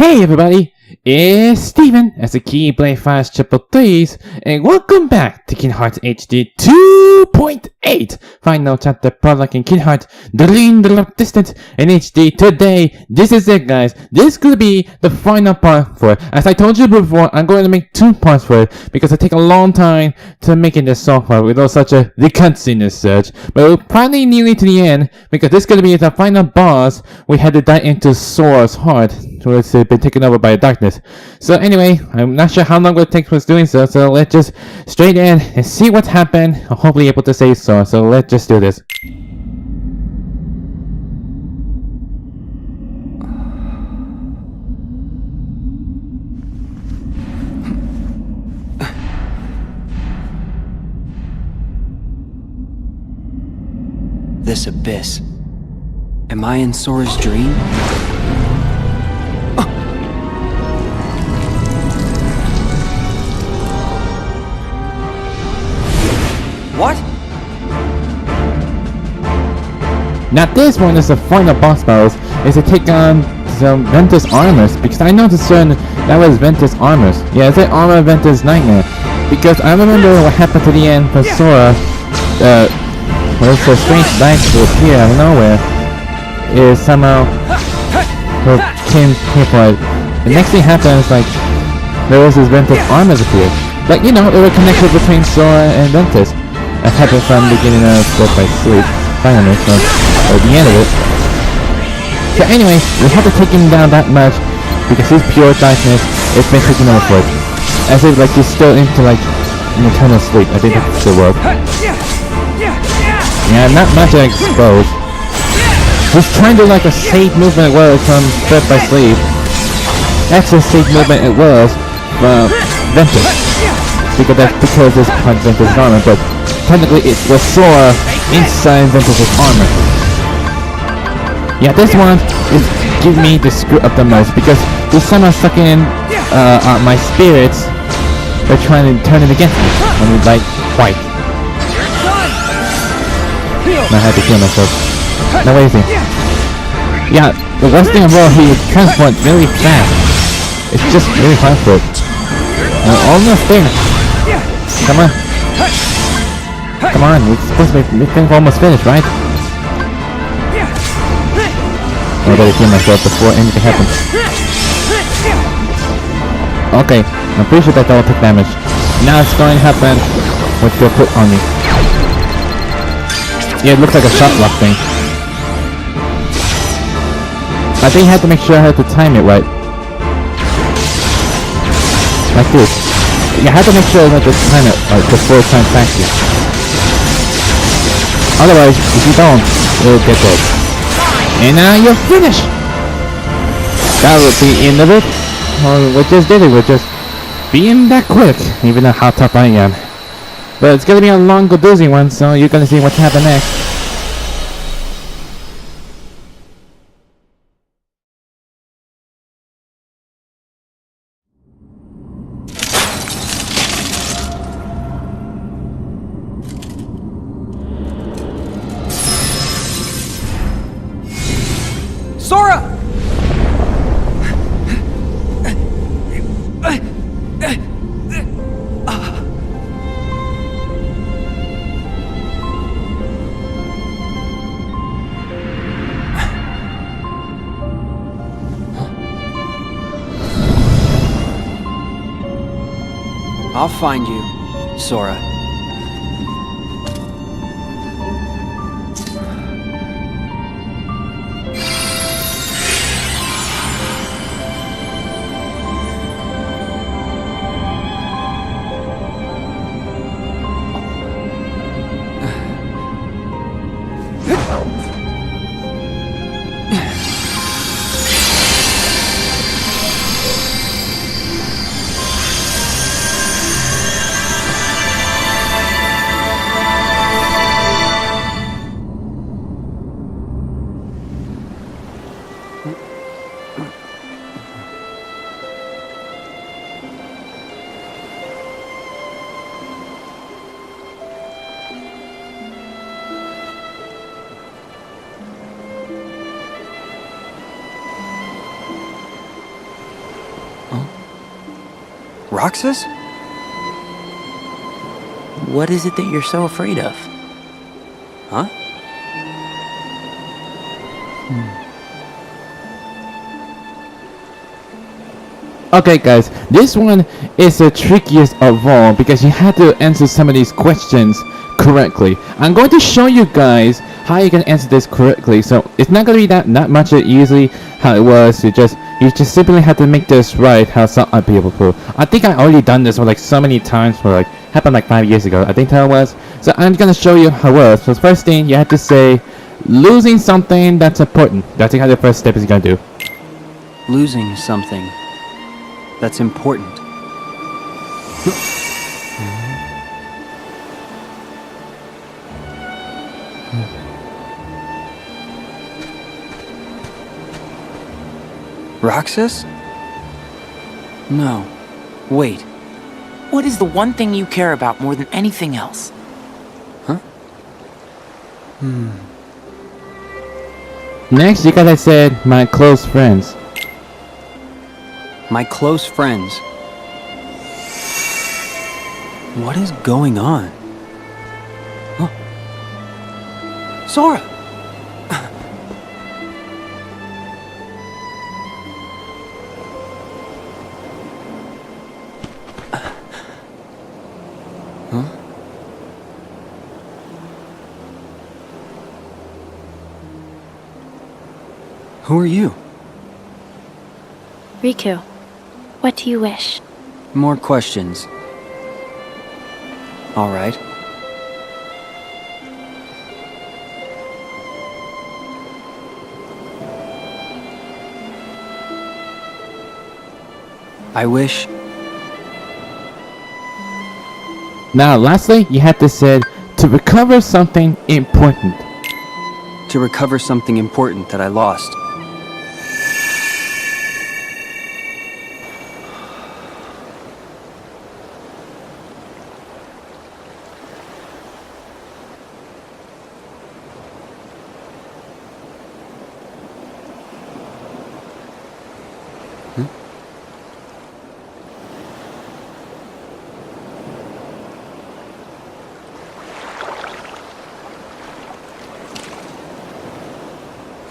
Hey everybody, it's Steven as the Keyblade Fires Triple Threes, and welcome back to Kingdom Hearts HD 2.8 Final Chapter Prologue in Kingdom Hearts The Love Distance in HD. Today, this is it guys, this is going to be the final part for it. As I told you before, I'm going to make two parts for it, because it takes a long time to making this so far without such a the cutscene as such. But we're probably nearly to the end, because this is going to be the final boss. We had to dive into Sora's heart, which has been taken over by the darkness. So anyway, I'm not sure how long it takes us doing so let's just straight in and see what's happened. I'm hopefully able to save Sora, so let's just do this. This abyss. Am I in Sora's dream? What? Now this one is the final boss battles, is to take on some Ventus Armors, because I know for certain that was Ventus Armors. Yeah, it's an Armor Ventus Nightmare, because I remember what happened to the end for Sora, when it's a strange light to appear out of nowhere, is somehow her kin for it. The next thing happens, like, there was this Ventus Armors appear. Like, you know, it was connected between Sora and Ventus. That happened from the beginning of Death by Sleep, finally, or the end of it. So anyway, we have to take him down that much, because his pure darkness has been taken over for it. As if like he's still into like an eternal sleep. I think that's the word. Yeah, not much exposed. He's trying to do like a safe movement it was from Death by Sleep. That's a safe movement it was from Ventus. Because it's part of Ventus' armor, but technically it was Sora inside Ventus' armor. Yeah, this one is giving me the screw up the most, because he's somehow sucking in my spirits by trying to turn it against me when we like fight. I had to kill myself. Now wait a second. Yeah, the worst thing of all, he transports really fast. It's just really hard for it. Almost there. Come on. Come on, we're supposed to be, we're almost finished, right? I better kill myself before anything happens. Okay, I'm pretty sure that will take damage. Now it's going to happen what you'll put on me. Yeah, it looks like a shot lock thing. I think I had to make sure I had to time it right. Like this. Yeah, I had to make sure that the time it like the 4 times faster. Otherwise, if you don't, it'll get dead. And now you're finished! That would be the end of it. Well, we just did it, we're just being that quick, even though how tough I am. But it's gonna be a long doozy one, so you're gonna see what's happening next. Sora! I'll find you, Sora. Roxas? What is it that you're so afraid of? Huh? Okay guys, this one is the trickiest of all because you have to answer some of these questions correctly. I'm going to show you guys how you can answer this correctly. So it's not going to be that much easily how it was. You just simply have to make this right how some other people do. I think I already done this for like so many times for like happened like 5 years ago. I think that was. So I'm going to show you how it was. So the first thing you have to say losing something that's important. That's how the first step is going to do. Losing something that's important. Roxas? No. Wait. What is the one thing you care about more than anything else? Huh? Next, you gotta say my close friends. My close friends. What is going on? Huh? Sora! Huh? Who are you? Riku, what do you wish? More questions. All right. I wish. Now, lastly, you have to say to recover something important. To recover something important that I lost.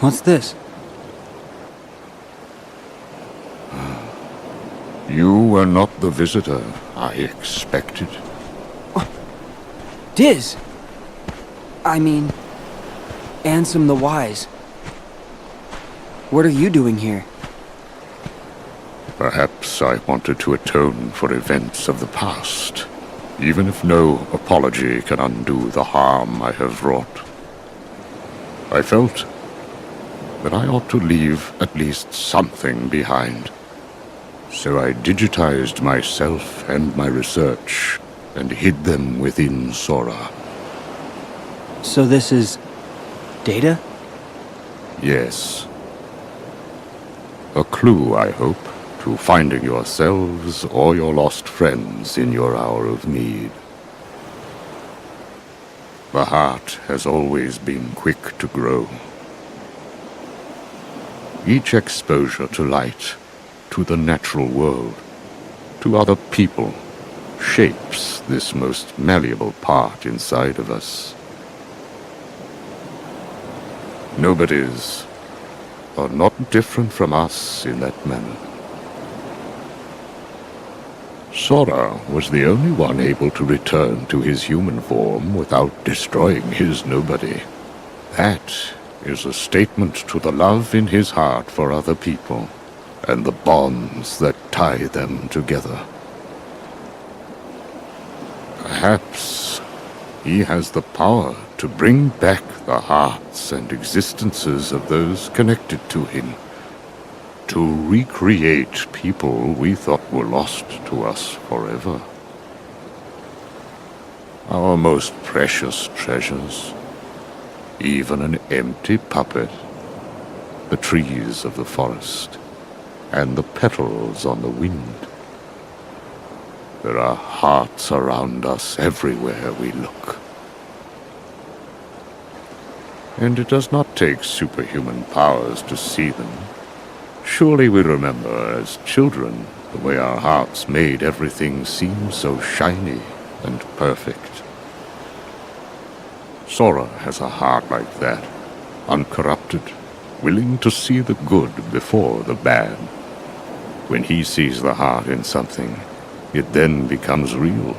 What's this? You were not the visitor I expected. Diz! I mean, Ansem the Wise. What are you doing here? Perhaps I wanted to atone for events of the past, even if no apology can undo the harm I have wrought. I felt that I ought to leave at least something behind. So I digitized myself and my research and hid them within Sora. So this is data? Yes. A clue, I hope, to finding yourselves or your lost friends in your hour of need. The heart has always been quick to grow. Each exposure to light, to the natural world, to other people, shapes this most malleable part inside of us. Nobody's are not different from us in that manner. Sora was the only one able to return to his human form without destroying his nobody. That is a statement to the love in his heart for other people, and the bonds that tie them together. Perhaps he has the power to bring back the hearts and existences of those connected to him, to recreate people we thought were lost to us forever. Our most precious treasures. Even an empty puppet, the trees of the forest, and the petals on the wind. There are hearts around us everywhere we look. And it does not take superhuman powers to see them. Surely we remember as children the way our hearts made everything seem so shiny and perfect. Sora has a heart like that, uncorrupted, willing to see the good before the bad. When he sees the heart in something, it then becomes real.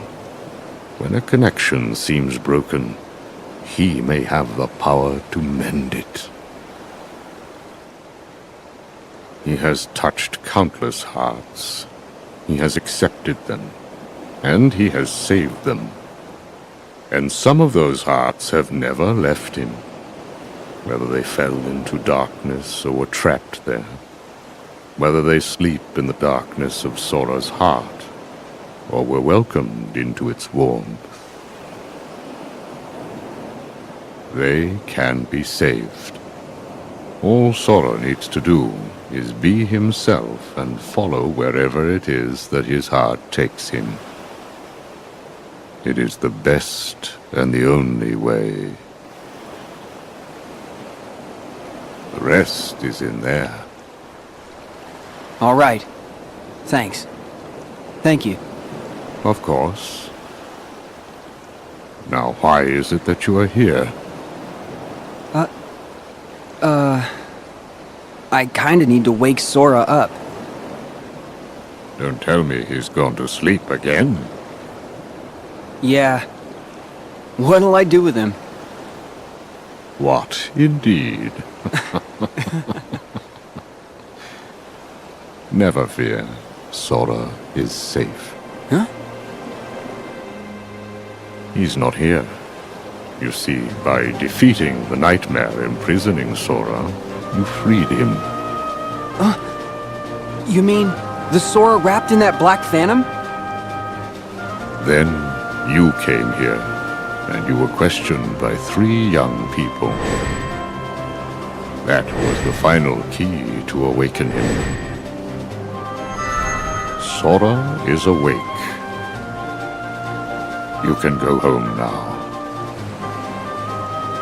When a connection seems broken, he may have the power to mend it. He has touched countless hearts. He has accepted them, and he has saved them. And some of those hearts have never left him, whether they fell into darkness or were trapped there, whether they sleep in the darkness of Sora's heart, or were welcomed into its warmth. They can be saved. All Sora needs to do is be himself and follow wherever it is that his heart takes him. It is the best and the only way. The rest is in there. All right. Thanks. Thank you. Of course. Now, why is it that you are here? I kinda need to wake Sora up. Don't tell me he's gone to sleep again. Yeah. What'll I do with him? What, indeed? Never fear. Sora is safe. Huh? He's not here. You see, by defeating the nightmare imprisoning Sora, you freed him. You mean the Sora wrapped in that black phantom? Then you came here, and you were questioned by 3 young people. That was the final key to awaken him. Sora is awake. You can go home now.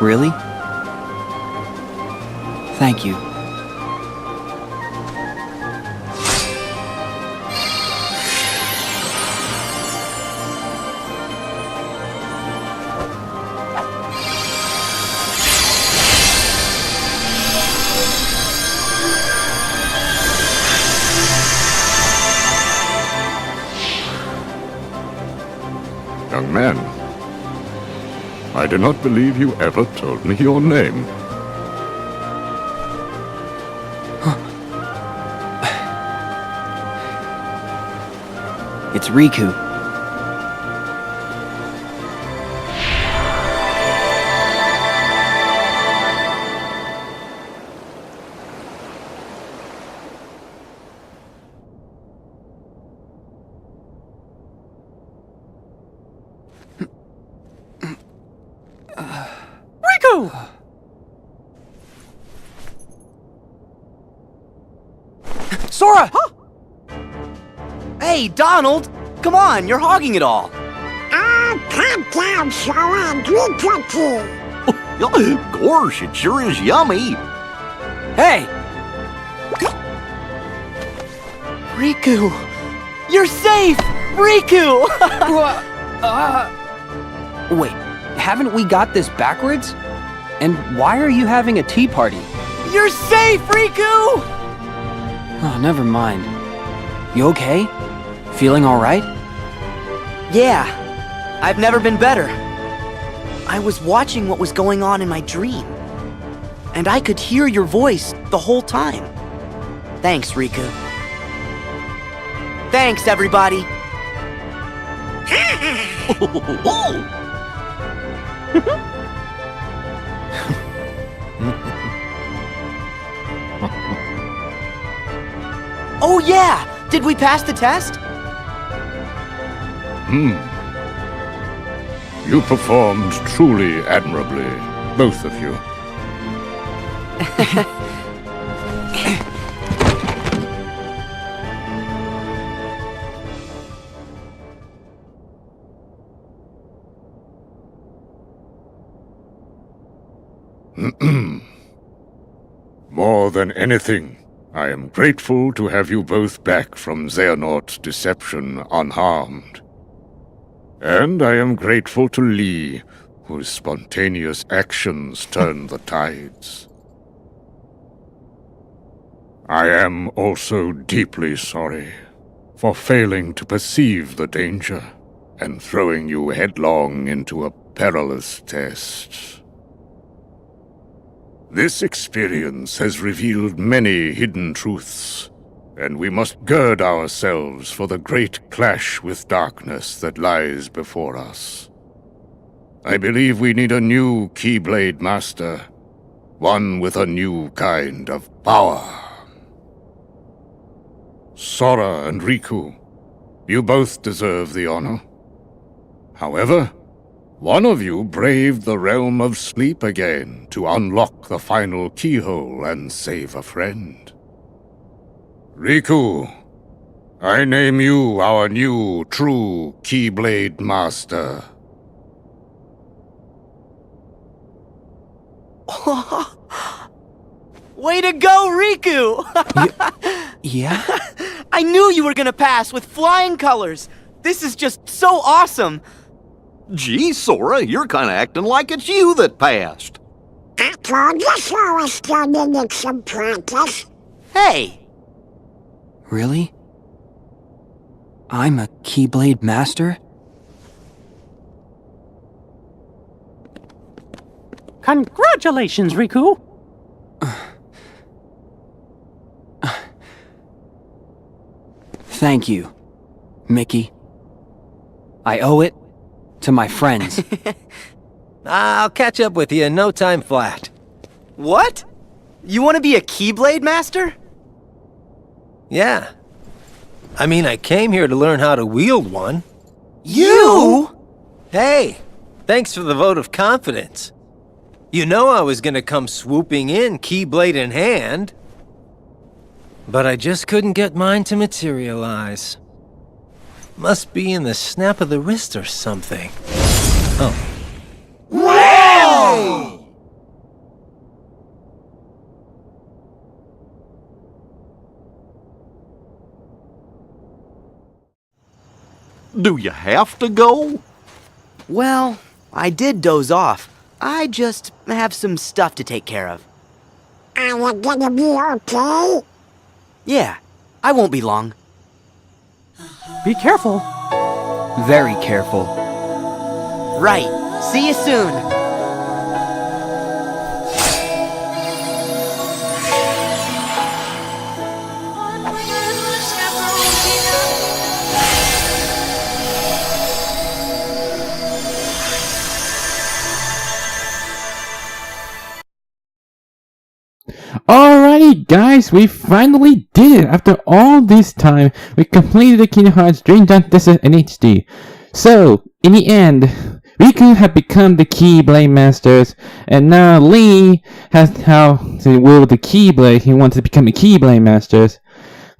Really? Thank you. Young man, I do not believe you ever told me your name. It's Riku. Riku! Sora! Hey, Donald! Come on, you're hogging it all! Calm down, Sora. Good cookie. Gosh, it sure is yummy! Hey! Riku! You're safe! Riku! Wait, haven't we got this backwards? And why are you having a tea party? You're safe, Riku! Oh, never mind. You okay? Feeling alright? Yeah, I've never been better. I was watching what was going on in my dream. And I could hear your voice the whole time. Thanks, Riku. Thanks, everybody. Oh yeah! Did we pass the test? You performed truly admirably, both of you. More than anything, I am grateful to have you both back from Xehanort's deception unharmed. And I am grateful to Lee, whose spontaneous actions turned the tides. I am also deeply sorry for failing to perceive the danger and throwing you headlong into a perilous test. This experience has revealed many hidden truths, and we must gird ourselves for the great clash with darkness that lies before us. I believe we need a new Keyblade Master, one with a new kind of power. Sora and Riku, you both deserve the honor. However, one of you braved the realm of sleep again to unlock the final keyhole and save a friend. Riku, I name you our new true Keyblade Master. Way to go, Riku! Yeah? I knew you were gonna pass with flying colors! This is just so awesome! Gee, Sora, you're kinda acting like it's you that passed. I told you Sora still needed some practice. Hey! Really? I'm a Keyblade Master? Congratulations, Riku! Thank you, Mickey. I owe it to my friends. I'll catch up with you in no time flat. What? You want to be a Keyblade Master? Yeah. I mean, I came here to learn how to wield one. You? Hey, thanks for the vote of confidence. You know I was gonna come swooping in, Keyblade in hand. But I just couldn't get mine to materialize. Must be in the snap of the wrist or something. Oh. Wow! Do you have to go? Well, I did doze off. I just have some stuff to take care of. Are you gonna be okay? Yeah, I won't be long. Be careful. Very careful. Right. See you soon. Alrighty guys, we finally did it! After all this time, we completed the Kingdom Hearts Dream Jump Distance in HD. So, in the end, Riku had become the Keyblade Masters, and now Lee has how to wield the Keyblade. He wants to become a Keyblade Masters.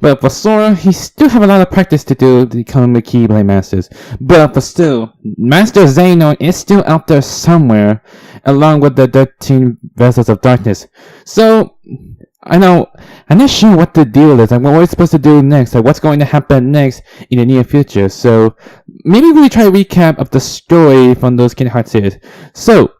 But for Sora, he still have a lot of practice to do to become the Keyblade Masters. But for still, Master Xehanort is still out there somewhere, along with the 13 Vessels of Darkness. So, I know, I'm not sure what the deal is, like what we're supposed to do next, like what's going to happen next in the near future. So, maybe we'll try a recap of the story from those Kingdom Hearts series. So,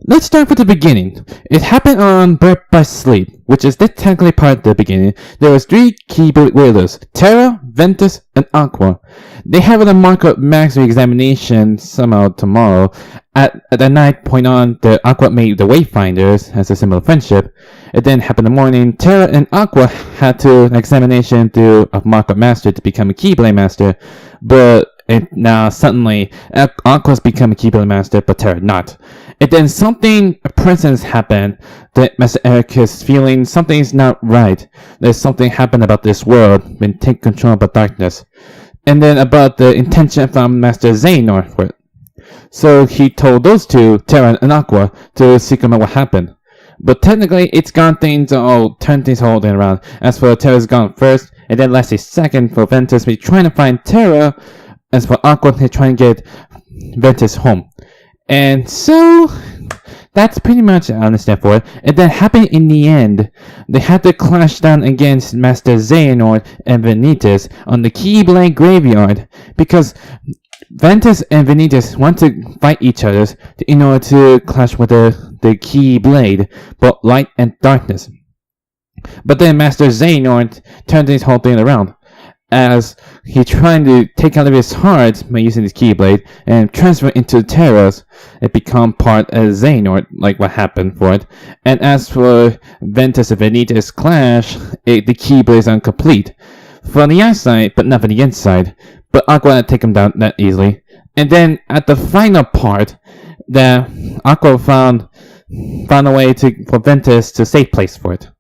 let's start with the beginning. It happened on Birth by Sleep, which is technically part of the beginning. There was 3 Keyblade wielders, Terra, Ventus, and Aqua. They have a mark-up max examination somehow tomorrow. At the night point on, the Aqua made the Wayfinders as a symbol of friendship. It then happened in the morning. Terra and Aqua had to an examination through a mark-up master to become a Keyblade Master, but now suddenly Aqua's become a Keyblade Master, but Terra not. And then something, a presence happened that Master Eric is feeling something's not right. There's something happened about this world when take control of the darkness. And then about the intention from Master Xehanort. So he told those two, Terra and Aqua, to seek out what happened. But technically, it's gone things, turn things all around. As for Terra's gone first, and then last a second for Ventus, be trying to find Terra. As for Aqua, they're trying to get Ventus home. And so, that's pretty much I understand for it. And then happened in the end. They had to clash down against Master Xehanort and Vanitas on the Keyblade Graveyard because Ventus and Vanitas want to fight each other in order to clash with the Keyblade, both light and darkness. But then Master Xehanort turned this whole thing around, as he tried to take out of his heart by using his Keyblade and transfer it into Terra's and become part of Xehanort, like what happened for it. And as for Ventus and Vanitas' clash, the Keyblade is incomplete. From the outside, but not from the inside. But Aqua didn't take him down that easily. And then at the final part, that Aqua found a way for Ventus to save place for it.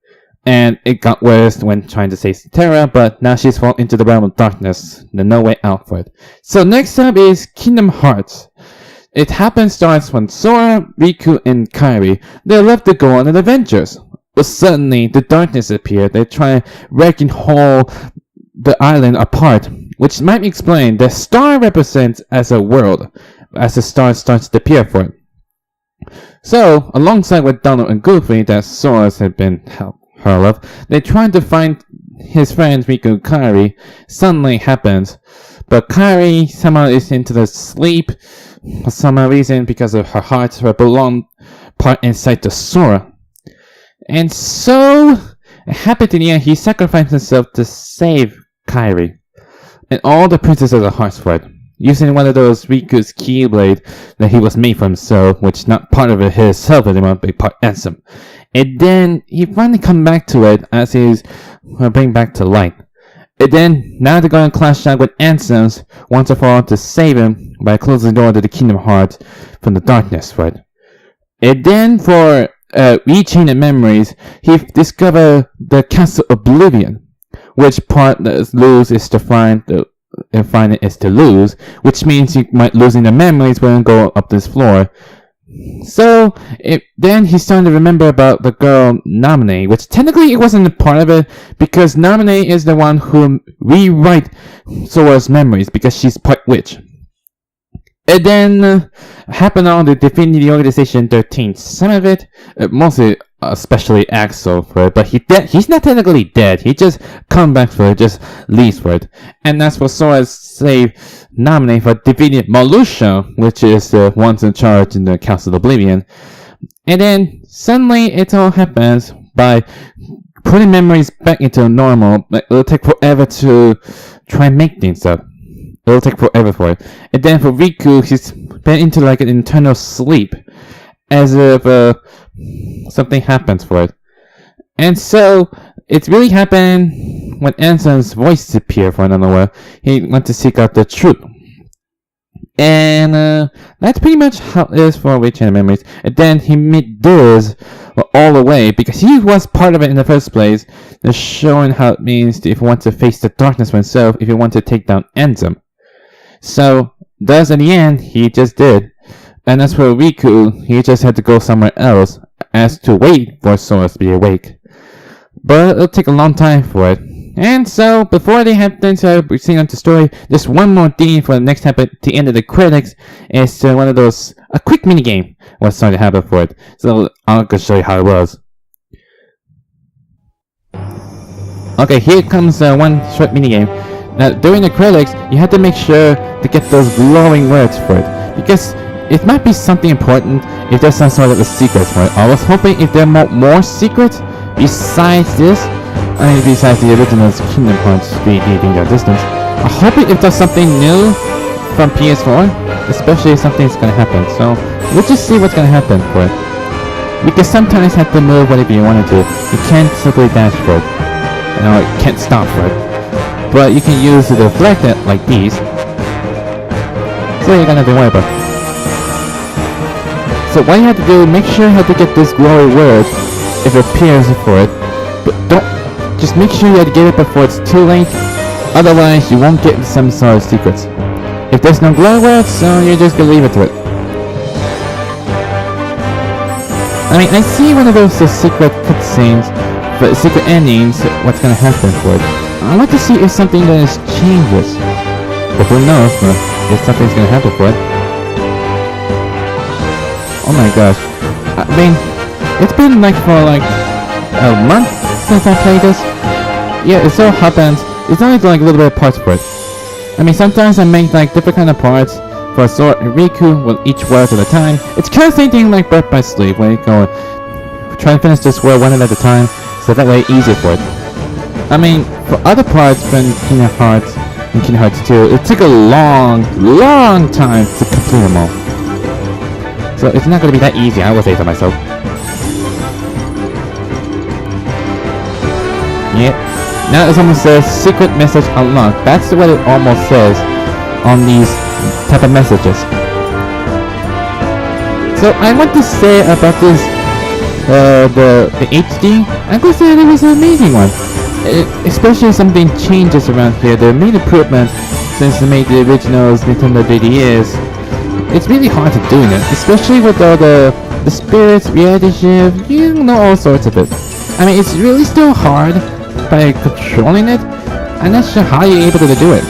And it got worse when trying to save Terra, but now she's fallen into the realm of darkness. There's no way out for it. So next up is Kingdom Hearts. It starts when Sora, Riku, and Kairi, they left to go on an adventure. But suddenly, the darkness appeared. They try wrecking whole the island apart, which might explain the star represents as a world, as the star starts to appear for it. So, alongside with Donald and Goofy that Sora's had been hurled of, they tried to find his friends Riku and Kairi. Suddenly happens, but Kairi somehow is into the sleep for some reason because of her heart, her belong part inside the Sora. And so, it happened in the end, he sacrificed himself to save Kairi and all the princesses of the hearts for it, using one of those Riku's Keyblade that he was made for himself, which is not part of it himself anymore, but part Ansem. And then he finally come back to it as he's bring back to light. And then now they're going to clash out with Ansem's once and for all to save him by closing the door to the Kingdom Hearts from the darkness for it. And then for reaching the memories, he discovered the Castle Oblivion, which part that lose is to find it is to lose, which means you might losing the memories when you go up this floor. So then he started to remember about the girl Namine, which technically it wasn't a part of it because Namine is the one who rewrite Sora's memories because she's part witch. And then happened on to defeating the Organization 13. Some of it, mostly especially Axel for it, but he's not technically dead. He just come back for it, just leaves for it. And as for Sora's save nominee for defeating Malusha, which is the ones in charge in the Council of Oblivion. And then suddenly it all happens by putting memories back into normal. It'll take forever to try and make things up. It'll take forever for it. And then for Riku, he's been into like an internal sleep, as if something happens for it. And so it really happened when Anselm's voice appeared for nowhere. He went to seek out the truth. And that's pretty much how it is for Awakening Memories. And then he made this all the way because he was part of it in the first place. Just showing how it means if you want to face the darkness for himself, if you want to take down Ansem. So, thus in the end, he just did. And as for Riku, he just had to go somewhere else as to wait for Sora to be awake. But it'll take a long time for it. And so, before they have to proceed on the story, just one more thing for the next happen at the end of the credits is one of those, a quick minigame was starting to happen for it. So, I'll go show you how it was. Okay, here comes one short minigame. Now, during the credits, you have to make sure to get those glowing words for it. Because it might be something important if there's some sort of a secret for it. I was hoping if there are more secrets besides this, besides the original Kingdom Hearts 3D thing at distance. I'm hoping if there's something new from PS4, especially if something's gonna happen. So, we'll just see what's gonna happen for it. You can sometimes have to move whatever you wanted to. You can't simply dash for it. You know, you can't stop for it. But you can use the deflect it like these. So you're gonna have to worry about. So what you have to do, make sure you have to get this glory word if it appears for it. But don't, just make sure you have to get it before it's too late. Otherwise, you won't get some sort of secrets. If there's no glory word, so you just gonna leave it to it. I mean, I see one of those secret cutscenes, but secret endings, what's gonna happen for it. I want to see if something that changes. But who knows if something's gonna happen for it. Oh my gosh. I mean, it's been like for like a month since I played this. Yeah, it so happens. It's only like a little bit of parts for it. I mean, sometimes I make like different kind of parts for Sora and Riku with each world at a time. It's kind of same thing like Birth by Sleep, where you go try and finish this world one at a time, so that way easier for it. I mean, for other parts from Kingdom Hearts and Kingdom Hearts 2, it took a long time to complete them all. So it's not gonna be that easy, I will say to myself. Yep. Now it almost says secret message unlocked. That's what it almost says on these type of messages. So I want to say about this, the HD. I'm gonna say it was an amazing one. Especially something changes around here. They made improvements since they made the originals Nintendo 3DS. It's really hard to do it, especially with all the spirits, reality shift, you know, all sorts of it. I mean, it's really still hard by controlling it. I'm not sure how you're able to do it.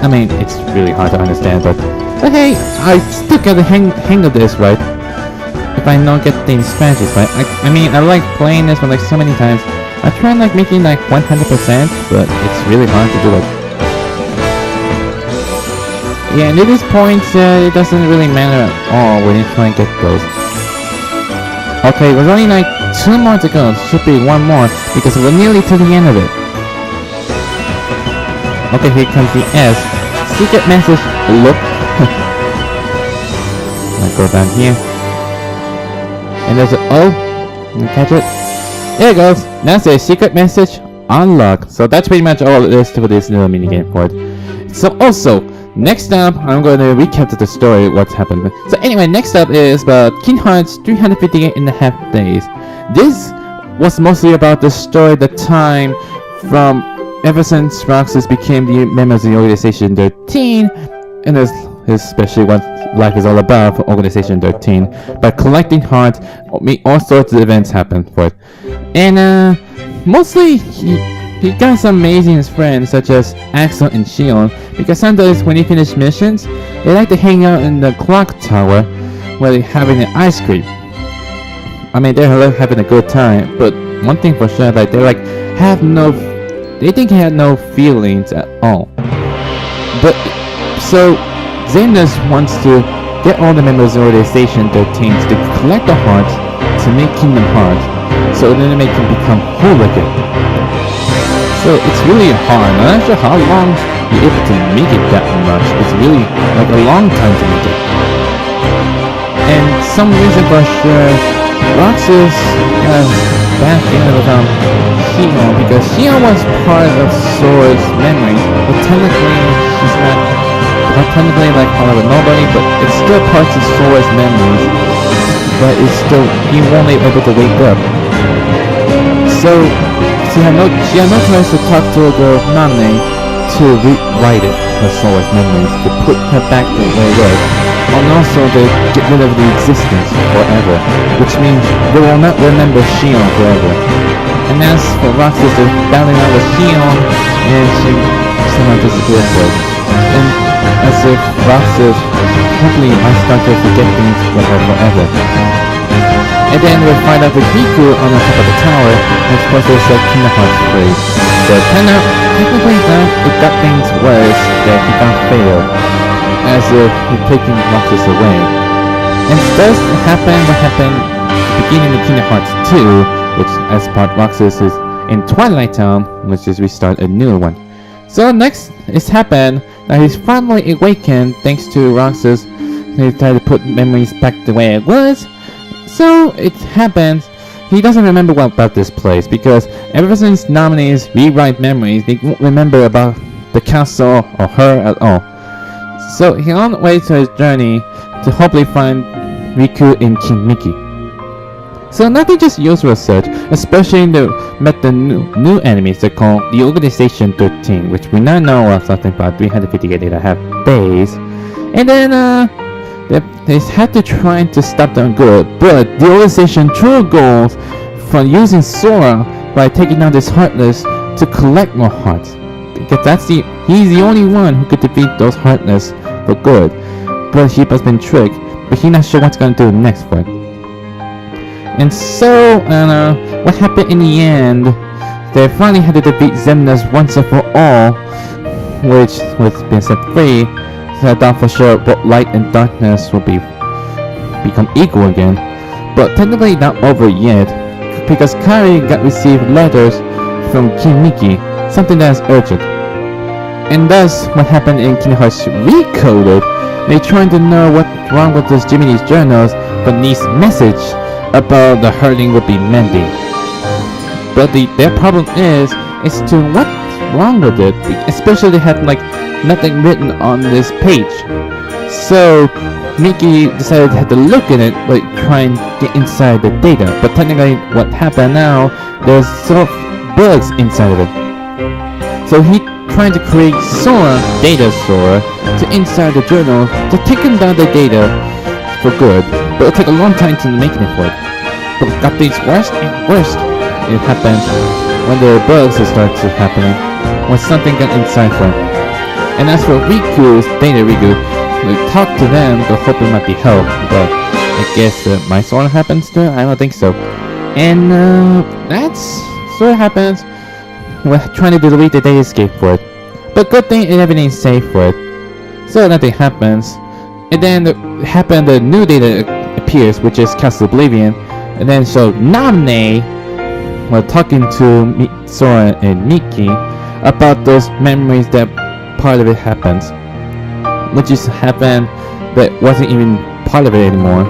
I mean, it's really hard to understand, but hey, I still get the hang of this, right? If I don't get things strategies right. I mean, I like playing this one like so many times. I try like making like 100%, but it's really hard to do it. Yeah, and at this point, it doesn't really matter at all when you try and get those. Okay, there's only like 2 more to go. Should be 1 more, because we're nearly to the end of it. Okay, here comes the S. Secret message. Look. I'll go down here. And there's an O. Can you catch it? There it goes. That's a secret message unlocked. So that's pretty much all it is to this little minigame for it. So also, next up, I'm going to recap the story, what's happened. So anyway, next up is about Kingdom Hearts 358.5 days. This was mostly about the story, the time from ever since Roxas became the member of the Organization 13, and especially what life is all about for Organization 13. By collecting hearts, all sorts of events happen for it. And mostly he got some amazing friends such as Axel and Shion, because sometimes when he finish missions, they like to hang out in the clock tower where they're having an ice cream. I mean, they're having a good time, but one thing for sure, like they think he had no feelings at all. But so Xenos wants to get all the members of Organization 13 to collect the hearts to make Kingdom Hearts, so then they can become whole again. So it's really hard. I'm not sure how long you're able to make it that much. It's really like a long time to make it. And some reason for sure, Roxas has bad feeling about Shion, because Shion was part of Sora's memory, but technically she's not technically like part of a nobody, but it's still part of Sora's memories. But it's still, he won't be able to wake up. So she had no choice to talk to her girl Nane to rewrite it, her Sora's memories, to put her back to where it was, and also to get rid of the existence forever, which means they will not remember Shion forever. And as for Roxas, they're battling out with Shion, and she somehow disappears for it. And as if Roxas hopefully might start to forget things with her forever. And then we find out with Riku on the top of the tower, and supposed to set Kingdom Hearts free. But technically it got things worse, that he got failed, as if he's taking Roxas away. And does happen what happened at the beginning of Kingdom Hearts 2, which as part Roxas is in Twilight Town, which is restart a new one. So next it's happened that he's finally awakened thanks to Roxas. He tried to put memories back the way it was. So it happens, he doesn't remember well about this place, because ever since nominees rewrite memories, they won't remember about the castle or her at all. So he's on the way to his journey to hopefully find Riku and King Mickey. So nothing just usual search, especially in met the new enemies they call the Organization 13, which we now know of something about 358.5 days. And then they had to try to stop them good, but the Organization true goals for using Sora by taking down this Heartless to collect more hearts, because he's the only one who could defeat those Heartless for good. But he has been tricked, but he's not sure what's gonna do next for it. And so, what happened in the end, they finally had to defeat Xemnas once and for all, which was being set free, so I thought for sure both light and darkness will become equal again. But technically not over yet, because Kari received letters from King Miki, something that is urgent. And thus, what happened in Kingdom Hearts Recoded, they trying to know what's wrong with those Jiminy's journals, but Nee's message about the hurting will be mending. But their problem is to what's wrong with it, especially they had like nothing written on this page. So Miki decided to have to look at it, like try and get inside the data. But technically what happened now, there's sort of bugs inside of it. So he trying to create Sora, Data Sora, to inside the journal to take him down the data for good. But it'll take a long time to make it for it. But got things worse and worse. It happened when the bugs started to happening, when something got inside for him. And as for Riku's Data Riku, we talked to them to hope it might be help, but I guess my Sora happens to? I don't think so. And that's sort of happens. We're trying to delete the data escape for it. But good thing everything's safe for it. So nothing happens. And then the new data appears, which is Castle Oblivion. And then so Namne, while talking to Sora and Miki about those memories that part of it happens. Which just happened that wasn't even part of it anymore.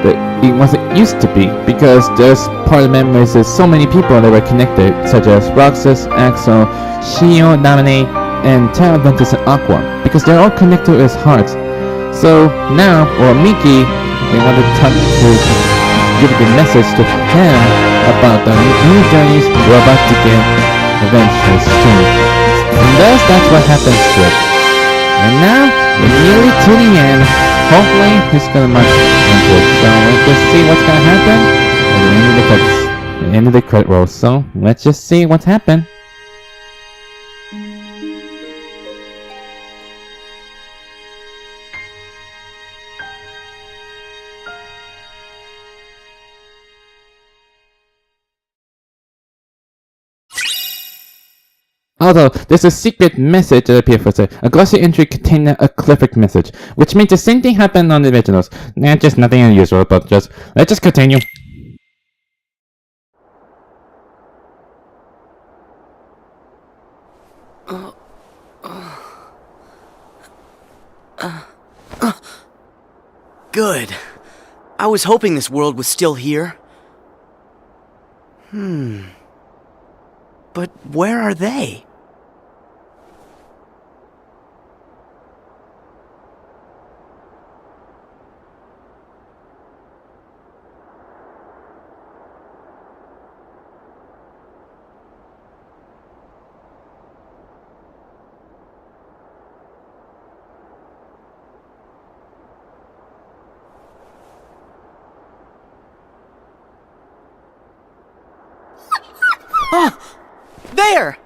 That it wasn't used to be, because there's part of the memories there's so many people that were connected, such as Roxas, Axel, Shio, Namine, and Terra Ventus and Aqua, because they're all connected with his heart. So now, Miki, they wanted to give a message to him about the new journeys we're about to get eventually soon. And thus, that's what happens to it. And now, we're nearly to the end. Hopefully, it's gonna mark into it. So let's just see what's gonna happen at the end of the credit roll. So let's just see what's happened. Although, there's a secret message that appeared first. A glossy entry containing a Clifford message, which means the same thing happened on the originals. Nah, just nothing unusual, but let's just continue. Good. I was hoping this world was still here. But where are they? There!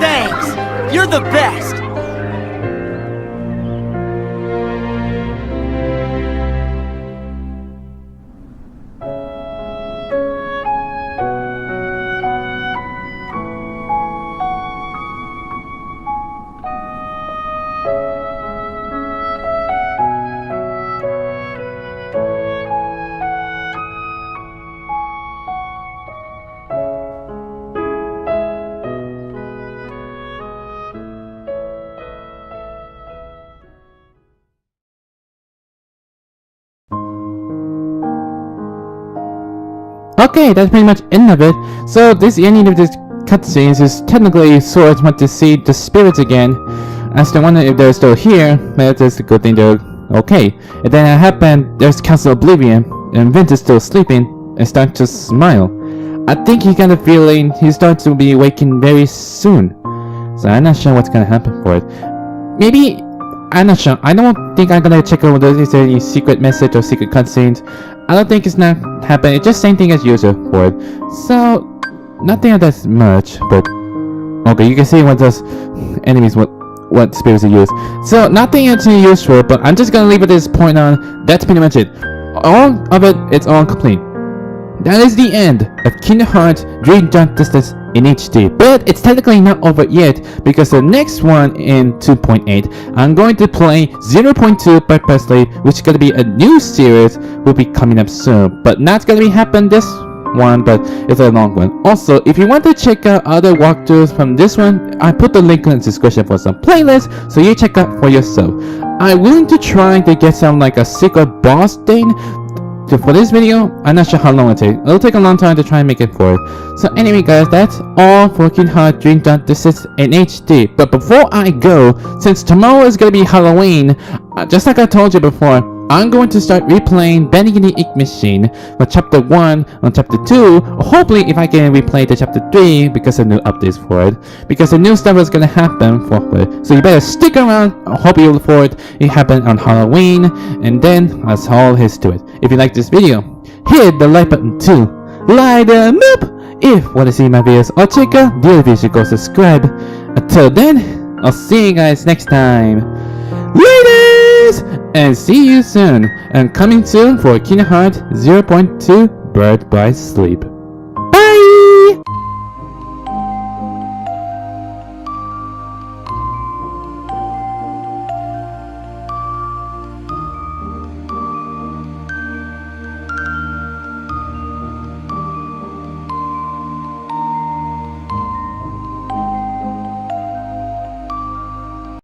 Thanks! You're the best! Okay, that's pretty much end of it. So this ending of this cutscenes is technically Sora's want to see the spirits again. As they wonder if they're still here, but that's a good thing they're okay. And then it happened, there's Castle Oblivion, and Vint is still sleeping and starts to smile. I think he got a feeling he starts to be awakened very soon. So I'm not sure what's gonna happen for it. Maybe, I'm not sure. I don't think I'm gonna check over is there any secret message or secret cutscenes. I don't think it's not happening. It's just same thing as usual for it. So, nothing that much, but okay, you can see what those enemies, what spirits they use. So, nothing actually useful, but I'm just gonna leave it at this point on. That's pretty much it. All of it, it's all complete. That is the end of Kingdom Hearts Dream Drop Distance in HD, but it's technically not over yet because the next one in 2.8, I'm going to play 0.2 by Presley, which is going to be a new series, will be coming up soon, but not going to be happen this one, but it's a long one. Also, if you want to check out other walkthroughs from this one, I put the link in the description for some playlists, so you check out for yourself. I'm willing to try to get some like a secret boss thing. For this video, I'm not sure how long it'll take. It'll take a long time to try and make it for it. So anyway guys, that's all for Kingdom Hearts Dream Drop Distance in HD. But before I go, since tomorrow is going to be Halloween, just like I told you before, I'm going to start replaying Bendy and the Ink Machine for Chapter 1 on Chapter 2. Hopefully if I can replay the Chapter 3 because of new updates for it. Because the new stuff is going to happen for it. So you better stick around. I hope you look forward. It happened on Halloween. And then that's all there is to it. If you like this video, hit the like button too. Light them up if you want to see my videos. Or check out the other videos, go subscribe. Until then, I'll see you guys next time. Ladies! And see you soon. And coming soon for Kingdom Hearts 0.2 Bird by Sleep. Bye!